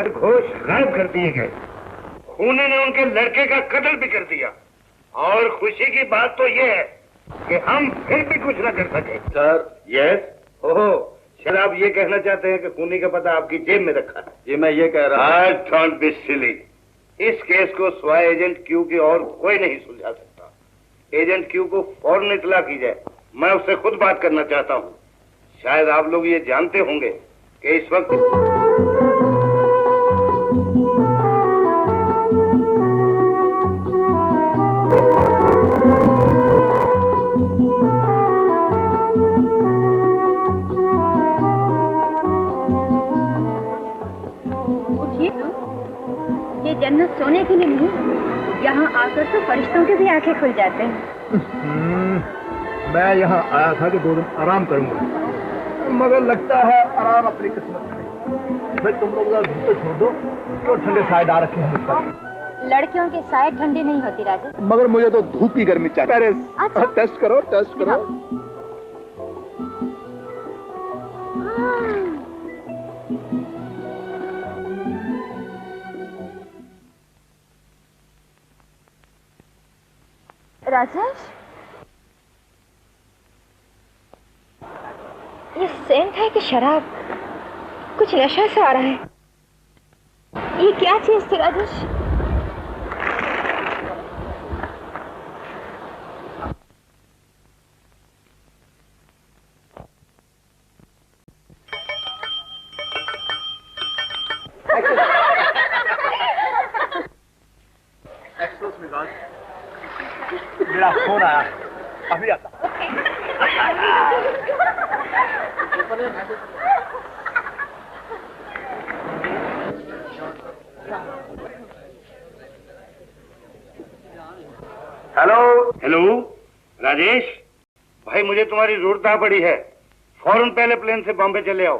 खरगोश गायब कर दिए गए। खूनी ने उनके लड़के का कत्ल भी कर दिया। और खुशी की बात तो ये है कि हम फिर भी कुछ न कर सके। सर। यस। ओहो, सर आप ये कहना चाहते हैं कि खूनी का पता आपकी जेब में रखा है? जी मैं ये कह रहा हूँ। Don't be silly. इस केस को सिवाय एजेंट क्यू के और कोई नहीं सुलझा सकता। एजेंट क्यू को फौरन इत्तला की जाए। मैं उससे खुद बात करना चाहता हूँ। शायद आप लोग ये जानते होंगे कि इस वक्त ये जन्नत सोने के लिए नहीं, यहाँ आकर तो फरिश्तों के भी आंखें खुल जाते हैं। मैं यहाँ आया था कि 2 दिन आराम करूंगा, मगर लगता है आराम अपनी किस्मत में। भाई तुम लोग धूप छोड़ दो, क्यों ठंडे साए डाल रखे हैं मुझ। लड़कियों के साए ठंडे नहीं होती राजेश। मगर मुझे तो धूप की गर्मी चाहिए। अच्छा। टेस्ट करो, टेस्ट करो। राजेश, ये सेंट है कि शराब? कुछ नशा सा आ रहा है। ये क्या चीज थी राजेश? मेरा फोन आया, अभी आता। हेलो। हेलो राजेश भाई, मुझे तुम्हारी जरूरत आ पड़ी है। फौरन पहले प्लेन से बॉम्बे चले आओ।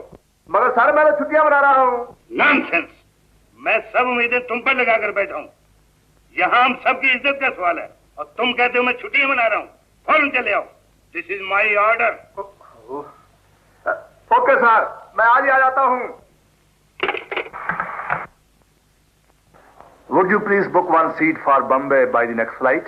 मगर सर मैं तो छुट्टियां मना रहा हूँ। नॉनसेंस। मैं सब उम्मीदें तुम पर लगाकर बैठा हूँ। यहाँ हम सबकी इज्जत का सवाल है और तुम कहते हो मैं छुट्टियां मना रहा हूँ। फौरन चले आओ। This is my order. Okay sir, मैं आज ही आ जाता हूँ। Would you please book one seat for Bombay by the next flight?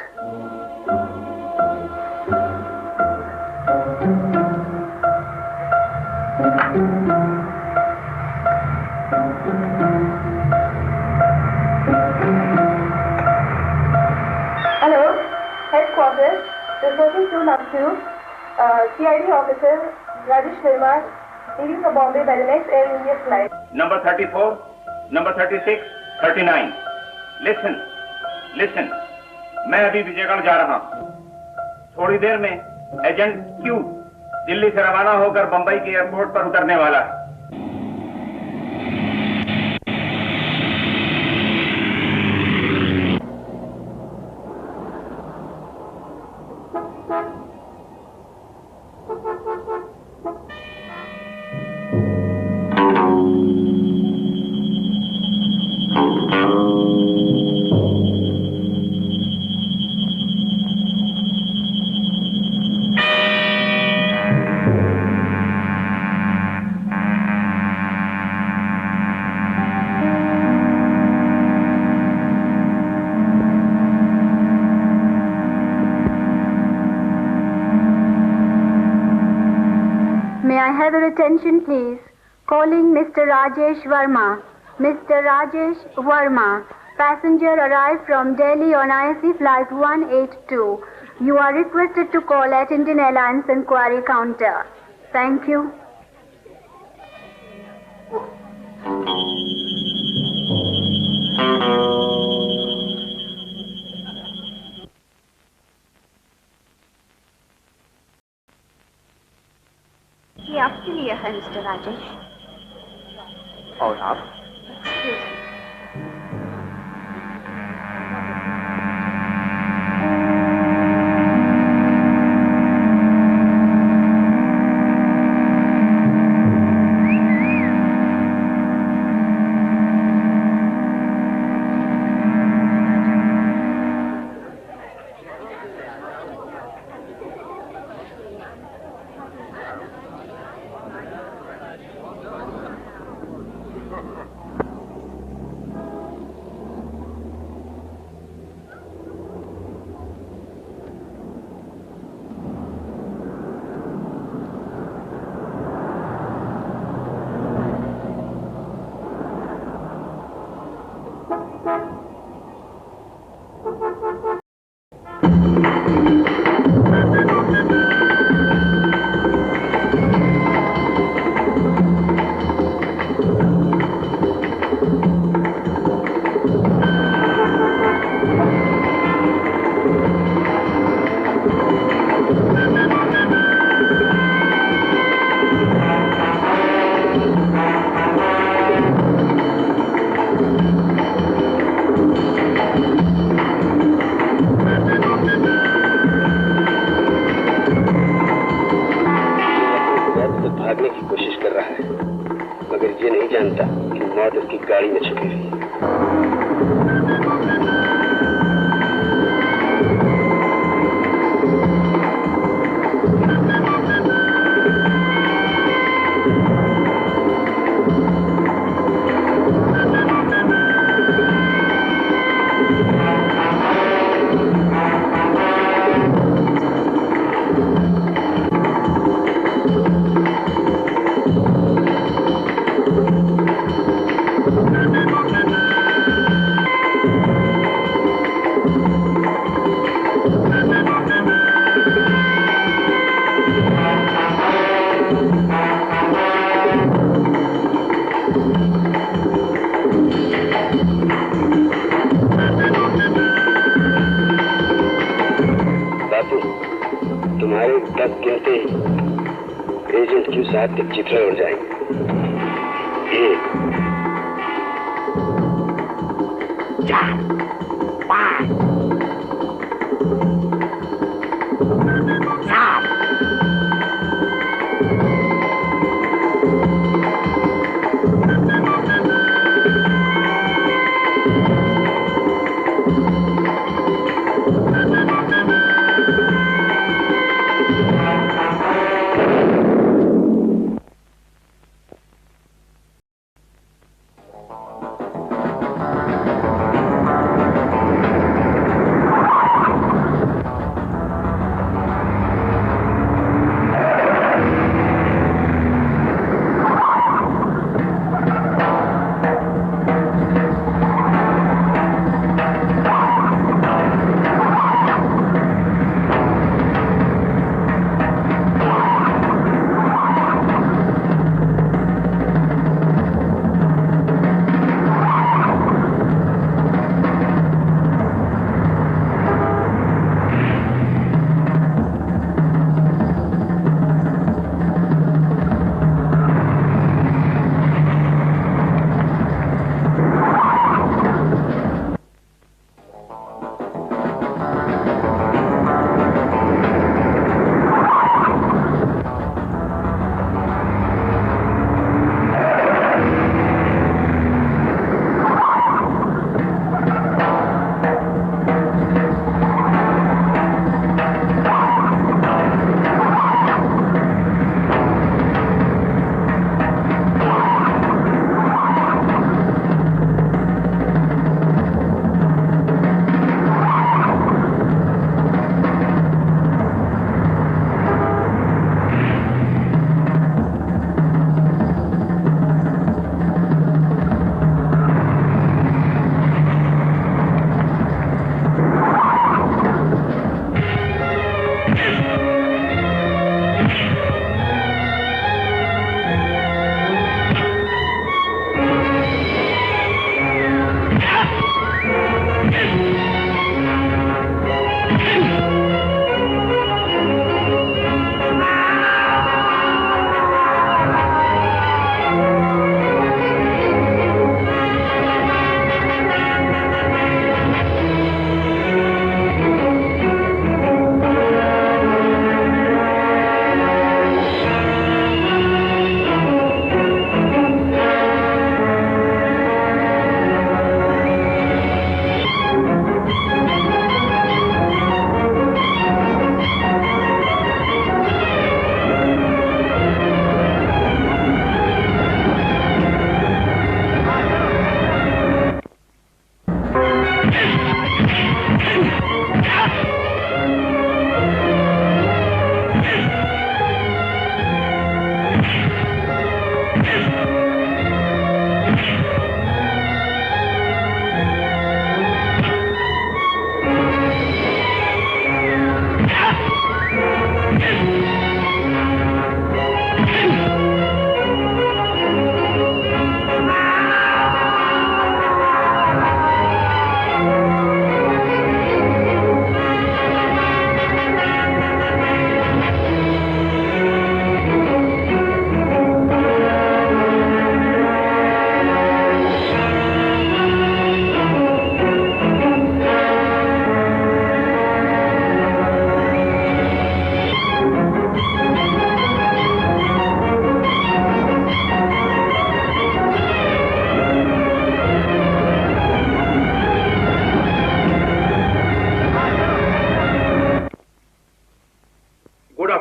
Hello, headquarters, reporting to Lakshmi, CID officer Rajesh Verma, leaving for Bombay by the next Air India flight. Number 34, number 36, 39. Listen, listen. मैं अभी विजयगढ़ जा रहा हूँ। थोड़ी देर में agent Q Delhi से रवाना होकर बंबई के एयरपोर्ट पर उतरने वाला है। May I have your attention, please? Calling Mr. Rajesh Verma. Mr. Rajesh Verma. Passenger arrived from Delhi on IC flight 182. You are requested to call at Indian Airlines Inquiry Counter. Thank you. ये आपके लिए है mister Rajesh. और आप? चलता कि मौत उसकी गाड़ी में छुपी हुई। तुम्हारे 10 गिनते ही एजेंट क्यू साहब के चित्र उड़ जाएंगे। 1 4 5 7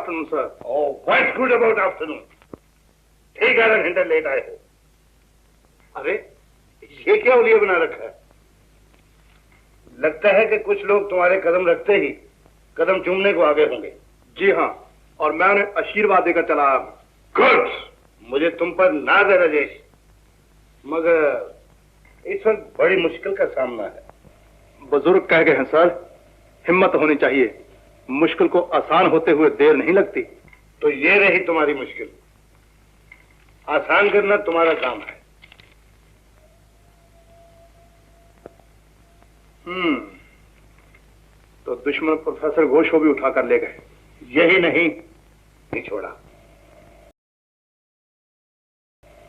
afternoon sir. Oh, what's good about afternoon? ठीक, आधा घंटा लेट आए हो। अरे ये क्या उलिया बना रखा है? लगता है कि कुछ लोग तुम्हारे कदम रखते ही कदम चूमने को आगे होंगे। जी हाँ, और मैं उन्हें आशीर्वाद देकर चला आया हूँ। गुड, मुझे तुम पर नाज है राजेश, मगर इस वक्त बड़ी मुश्किल का सामना है। बुजुर्ग कह गए हैं सर, हिम्मत होनी चाहिए, मुश्किल को आसान होते हुए देर नहीं लगती। तो ये रही तुम्हारी मुश्किल, आसान करना तुम्हारा काम है। तो दुश्मन प्रोफेसर घोष को भी उठा कर ले गए। यही नहीं छोड़ा।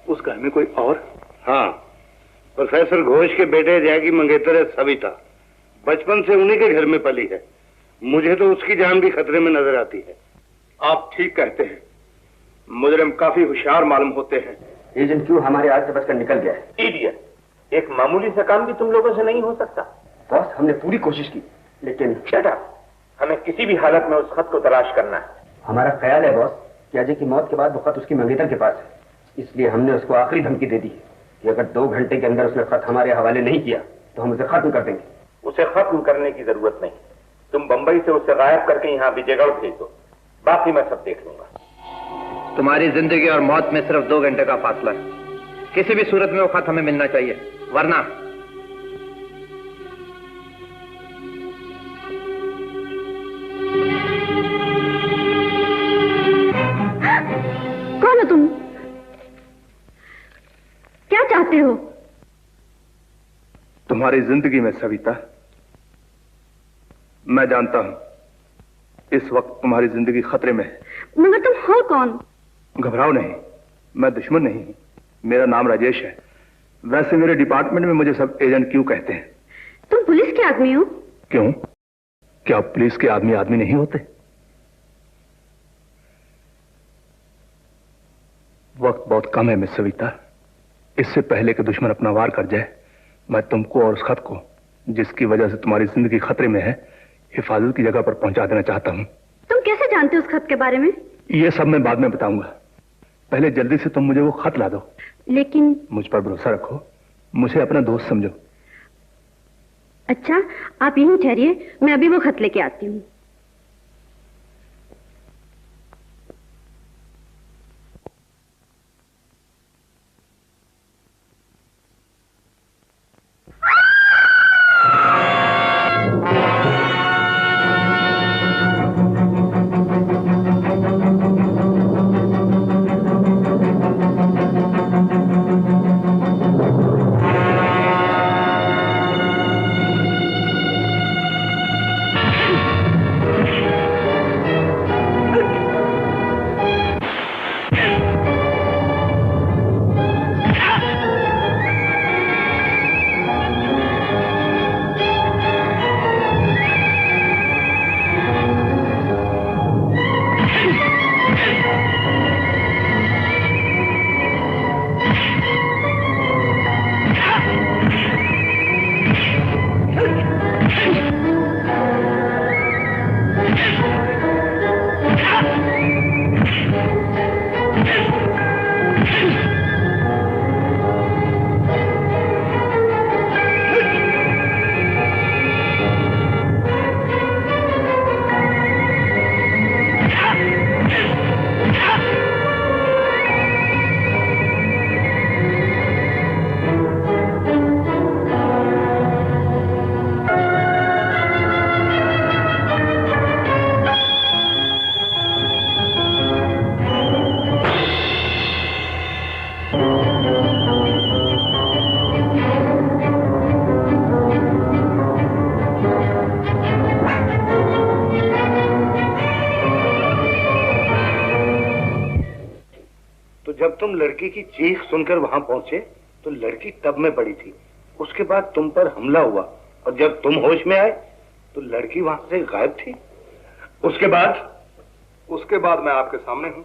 उस घर में कोई और? हाँ, प्रोफेसर घोष के बेटे जैकी मंगेतर है सविता, बचपन से उन्हीं के घर में पली है। मुझे तो उसकी जान भी खतरे में नजर आती है। आप ठीक कहते हैं, मुजरिम काफी होशियार मालूम होते हैं। एजेंट क्यों हमारे हाथ से बचकर निकल गया है? इडियट, एक मामूली सा काम भी तुम लोगों से नहीं हो सकता। बॉस, हमने पूरी कोशिश की, लेकिन शट अप, हमें किसी भी हालत में उस खत को तलाश करना है। हमारा ख्याल है बॉस कि अजय की मौत के बाद वो खत उसकी मंगेतर के पास है, इसलिए हमने उसको आखिरी धमकी दे दी है कि अगर 2 घंटे के अंदर उसने खत हमारे हवाले नहीं किया तो हम उसे खत्म कर देंगे। उसे खत्म करने की जरूरत नहीं, तुम बंबई से उसे गायब करके यहाँ विजयगढ़ भेज दो, बाकी मैं सब देख लूंगा। तुम्हारी जिंदगी और मौत में सिर्फ 2 घंटे का फासला है। किसी भी सूरत में वो खत हमें मिलना चाहिए, वरना कौन हो तुम? क्या चाहते हो? तुम्हारी जिंदगी में सविता, मैं जानता हूं इस वक्त तुम्हारी जिंदगी खतरे में है। मगर तुम हो कौन? घबराओ नहीं, मैं दुश्मन नहीं हूं, मेरा नाम राजेश है। वैसे मेरे डिपार्टमेंट में मुझे सब एजेंट क्यों कहते हैं। तुम पुलिस के आदमी हो? क्यों, क्या पुलिस के आदमी आदमी नहीं होते? वक्त बहुत कम है मिस सविता, इससे पहले कि दुश्मन अपना वार कर जाए, मैं तुमको और उस खत को, जिसकी वजह से तुम्हारी जिंदगी खतरे में है, हिफाजत की जगह पर पहुंचा देना चाहता हूं। तुम कैसे जानते हो उस खत के बारे में? ये सब मैं बाद में बताऊंगा, पहले जल्दी से तुम मुझे वो खत ला दो। लेकिन मुझ पर भरोसा रखो, मुझे अपना दोस्त समझो। अच्छा, आप यहीं ठहरिए, मैं अभी वो खत लेके आती हूँ। जब तुम लड़की की चीख सुनकर वहां पहुंचे तो लड़की टब में पड़ी थी। उसके बाद तुम पर हमला हुआ और जब तुम होश में आए तो लड़की वहां से गायब थी। उसके बाद मैं आपके सामने हूं।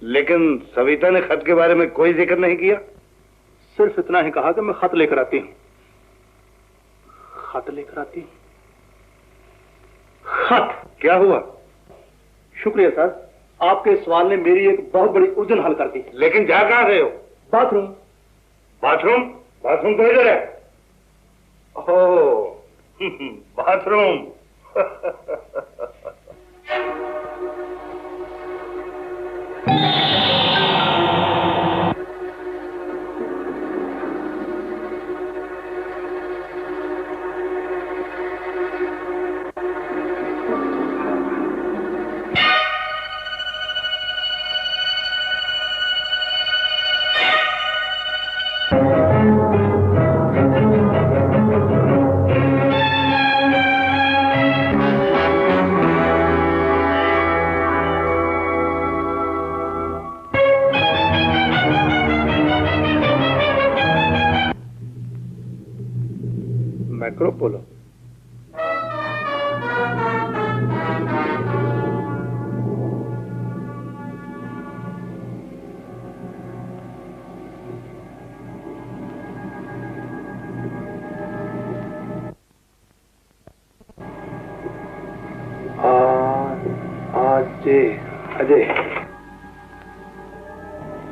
लेकिन सविता ने खत के बारे में कोई जिक्र नहीं किया, सिर्फ इतना ही कहा कि मैं खत लेकर आती हूं। खत लेकर आती हूं? खत? क्या हुआ? शुक्रिया सर, आपके सवाल ने मेरी एक बहुत बड़ी उलझन हल कर दी। लेकिन जा कहां रहे हो? बाथरूम। बाथरूम? बाथरूम तो इधर है। हो बाथरूम। मैक्रोपोलो।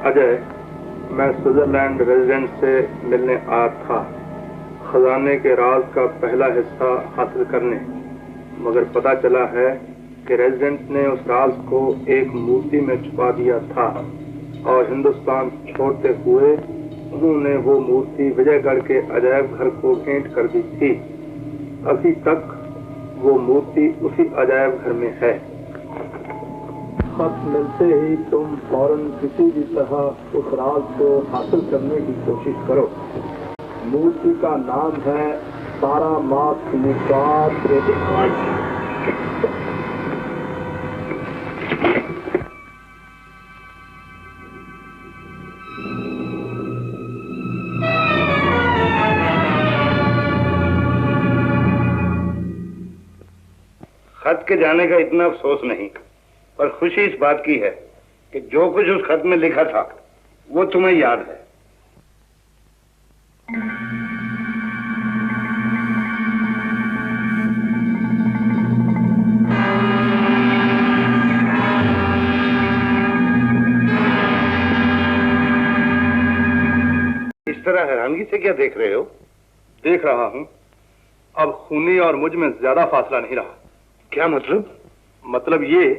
अजय, मैं स्विट्जरलैंड रेजिडेंट से मिलने आया था खजाने के राज का पहला हिस्सा हासिल करने, मगर पता चला है कि रेजिडेंट ने उस राज को एक मूर्ति में छुपा दिया था और हिंदुस्तान छोड़ते हुए उन्होंने वो मूर्ति विजयगढ़ के अजायब घर को भेंट कर दी थी। अभी तक वो मूर्ति उसी अजायब घर में है। खत मिलते ही तुम फौरन किसी भी तरह उस राज को हासिल करने की कोशिश करो। मूर्ति का नाम है सारा मात निकात। खत के जाने का इतना अफसोस नहीं, पर खुशी इस बात की है कि जो कुछ उस खत में लिखा था वो तुम्हें याद है। इस तरह हैरानगी से क्या देख रहे हो? देख रहा हूं, अब खूनी और मुझ में ज्यादा फासला नहीं रहा। क्या मतलब? मतलब ये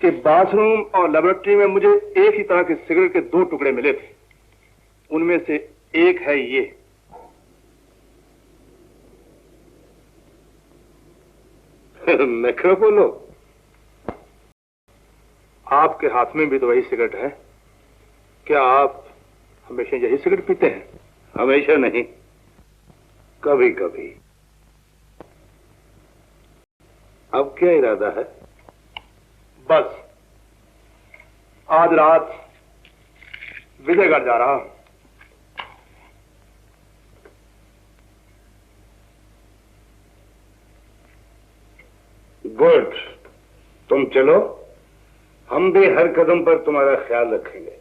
कि बाथरूम और लेबोरेटरी में मुझे एक ही तरह के सिगरेट के 2 टुकड़े मिले थे। उनमें से एक है ये। मैक्रोपोलो, आपके हाथ में भी तो वही सिगरेट है। क्या आप हमेशा यही सिगरेट पीते हैं? हमेशा नहीं, कभी कभी। अब क्या इरादा है? बस आज रात विजयगढ़ जा रहा हूं। गुड, तुम चलो, हम भी हर कदम पर तुम्हारा ख्याल रखेंगे।